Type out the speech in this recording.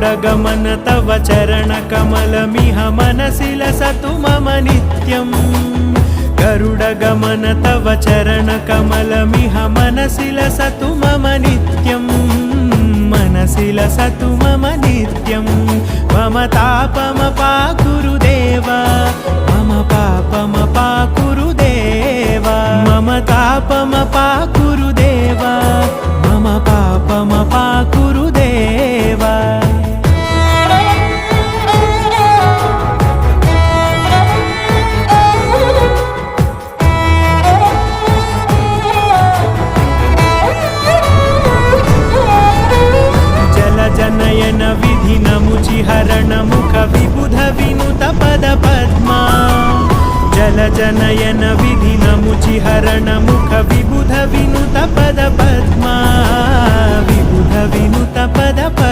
गरुडगमन तव चरणकमलमिह मनसि लसतु मम नित्यम् गरुडगमन तव चरणकमलमिह मनसि लसतु मम नित्यम् मनसि लसतु मम नित्यम् मम तापमपाकुरु देव मम पापमपाकुरु देव मम तापमपाकुरु देव मम पापमपाकुरु देव जनयन विधि नमुचिहरण मुख विबुध विनुत पद पद्मा जल जनयन विधि नमुचिहरण मुख विबुध विनुत पद पद्मा विबुध विनुत पद पद्मा।